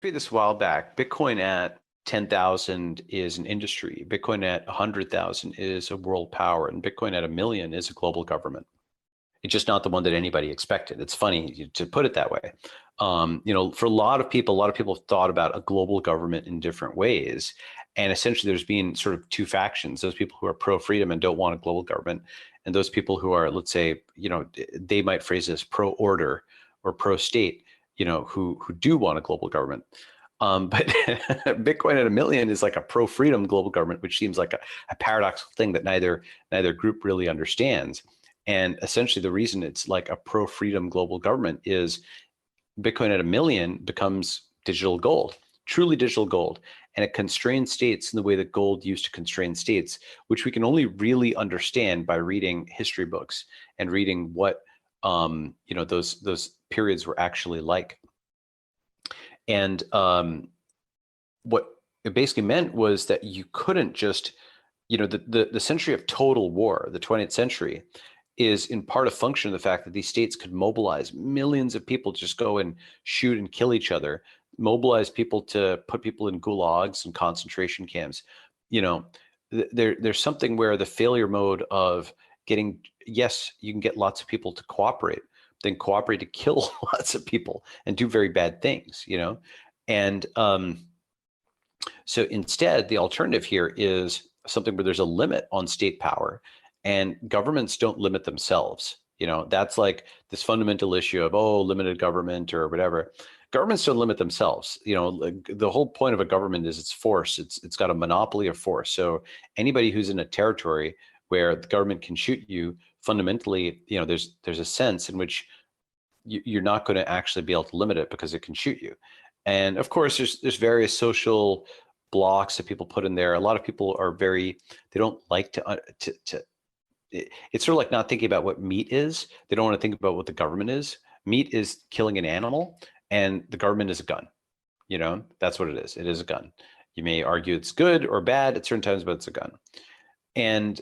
This a while back, Bitcoin at 10,000 is an industry. Bitcoin at 100,000 is a world power, and Bitcoin at 1 million is a global government. It's just not the one that anybody expected. It's funny to put it that way. For a lot of people have thought about a global government in different ways. And essentially, there's been sort of two factions: those people who are pro-freedom and don't want a global government, and those people who are, let's say, they might phrase this pro-order or pro-state, who do want a global government. But Bitcoin at 1 million is like a pro-freedom global government, which seems like a paradoxical thing that neither group really understands. And essentially, the reason it's like a pro-freedom global government is Bitcoin at 1 million becomes digital gold, truly digital gold, and it constrains states in the way that gold used to constrain states, which we can only really understand by reading history books and reading what those periods were actually like. And what it basically meant was that you couldn't just, the century of total war, the 20th century, is in part a function of the fact that these states could mobilize millions of people to just go and shoot and kill each other, mobilize people to put people in gulags and concentration camps. There's something where the failure mode of getting, yes, you can get lots of people to cooperate, then cooperate to kill lots of people and do very bad things, And so instead, the alternative here is something where there's a limit on state power, and governments don't limit themselves. That's like this fundamental issue of, limited government or whatever. Governments don't limit themselves. The whole point of a government is its force. It's got a monopoly of force. So anybody who's in a territory where the government can shoot you, fundamentally, there's a sense in which you're not going to actually be able to limit it because it can shoot you. And of course, there's various social blocks that people put in there. A lot of people are they don't like to it's sort of like not thinking about what meat is. They don't want to think about what the government is. Meat is killing an animal, and the government is a gun. That's what it is. It is a gun. You may argue it's good or bad at certain times, but it's a gun. And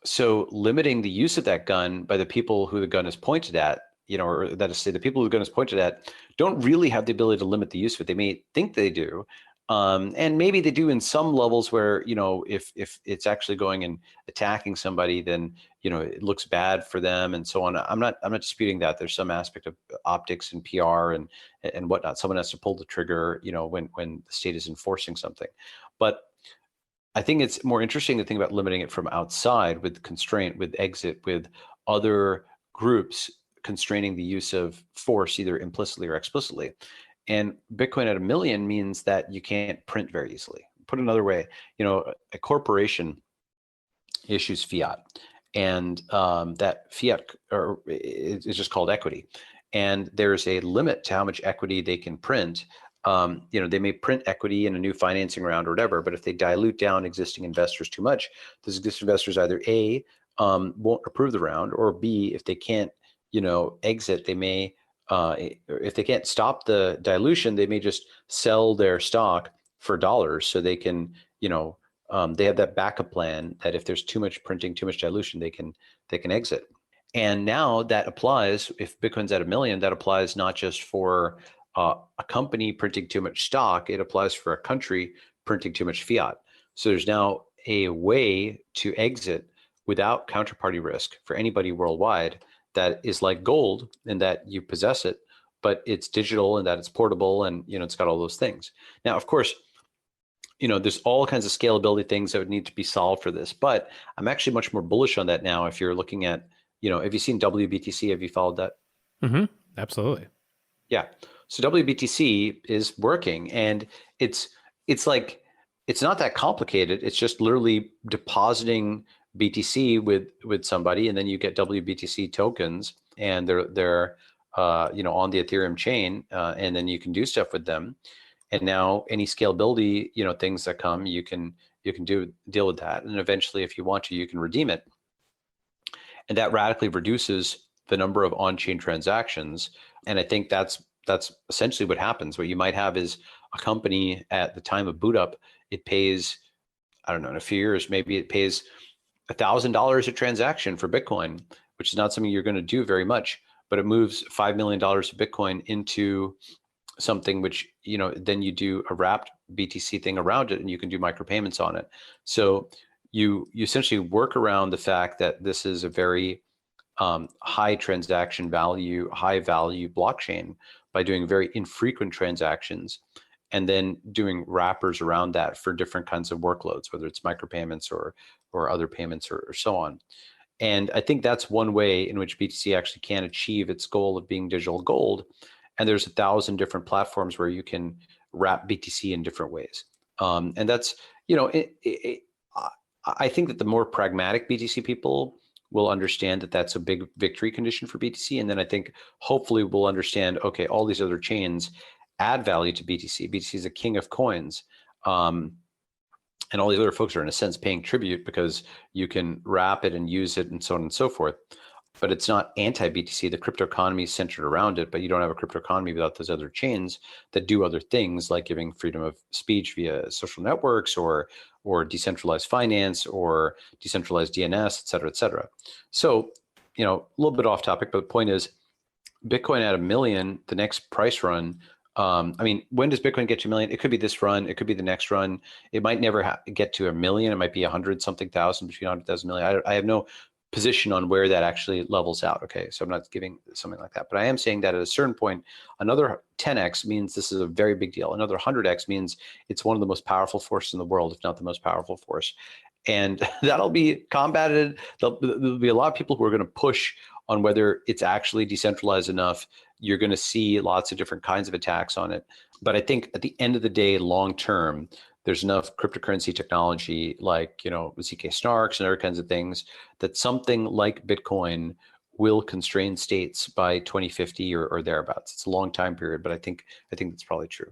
so limiting the use of that gun by the people who the gun is pointed at, or that is to say, the people who the gun is pointed at don't really have the ability to limit the use of it. They may think they do, and maybe they do in some levels where, if it's actually going and attacking somebody, then, it looks bad for them and so on. I'm not disputing that. There's some aspect of optics and PR and whatnot. Someone has to pull the trigger, when the state is enforcing something. But I think it's more interesting to think about limiting it from outside with constraint, with exit, with other groups constraining the use of force, either implicitly or explicitly. And Bitcoin at 1 million means that you can't print very easily. Put another way, a corporation issues fiat, and that fiat is just called equity. And there's a limit to how much equity they can print. They may print equity in a new financing round or whatever, but if they dilute down existing investors too much, those existing investors either A, won't approve the round, or B, if they can't, exit, they may, if they can't stop the dilution, they may just sell their stock for dollars so they can, they have that backup plan that if there's too much printing, too much dilution, they can exit. And now that applies, if Bitcoin's at 1 million, that applies not just for a company printing too much stock, it applies for a country printing too much fiat. So there's now a way to exit without counterparty risk for anybody worldwide that is like gold in that you possess it, but it's digital and that it's portable and, it's got all those things. Now, of course, there's all kinds of scalability things that would need to be solved for this, but I'm actually much more bullish on that now. If you're looking at, have you seen WBTC? Have you followed that? Mm-hmm. Absolutely. Yeah. So WBTC is working, and it's like, it's not that complicated. It's just literally depositing BTC with somebody, and then you get WBTC tokens, and they're on the Ethereum chain, and then you can do stuff with them. And now any scalability, things that come, you can deal with that, and eventually, if you want to, you can redeem it, and that radically reduces the number of on-chain transactions. And I think that's essentially what happens. What you might have is a company at the time of boot up, it pays, I don't know, in a few years, maybe it pays $1,000 a transaction for Bitcoin, which is not something you're going to do very much, but it moves $5 million of Bitcoin into something which, then you do a wrapped BTC thing around it, and you can do micropayments on it. So you essentially work around the fact that this is a very high transaction value, high value blockchain by doing very infrequent transactions, and then doing wrappers around that for different kinds of workloads, whether it's micropayments or other payments or so on. And I think that's one way in which BTC actually can achieve its goal of being digital gold. And there's 1,000 different platforms where you can wrap BTC in different ways. And that's, I think that the more pragmatic BTC people will understand that that's a big victory condition for BTC. And then I think hopefully we'll understand, okay, all these other chains add value to BTC. BTC is a king of coins. And all these other folks are in a sense paying tribute because you can wrap it and use it and so on and so forth. But it's not anti-BTC. The crypto economy is centered around it, but you don't have a crypto economy without those other chains that do other things, like giving freedom of speech via social networks or decentralized finance or decentralized DNS, et cetera, et cetera. So, a little bit off topic, but the point is, Bitcoin at 1 million, the next price run. When does Bitcoin get to 1 million? It could be this run. It could be the next run. It might never get to 1 million. It might be 100 something thousand, between 100,000 million. I have no position on where that actually levels out. Okay, so I'm not giving something like that, but I am saying that at a certain point, another 10x means this is a very big deal. Another 100x means it's one of the most powerful forces in the world, if not the most powerful force. And that'll be combated. There'll be a lot of people who are going to push on whether it's actually decentralized enough. You're going to see lots of different kinds of attacks on it. But I think at the end of the day, long term, there's enough cryptocurrency technology like, ZK snarks and other kinds of things that something like Bitcoin will constrain states by 2050 or thereabouts. It's a long time period, but I think that's probably true.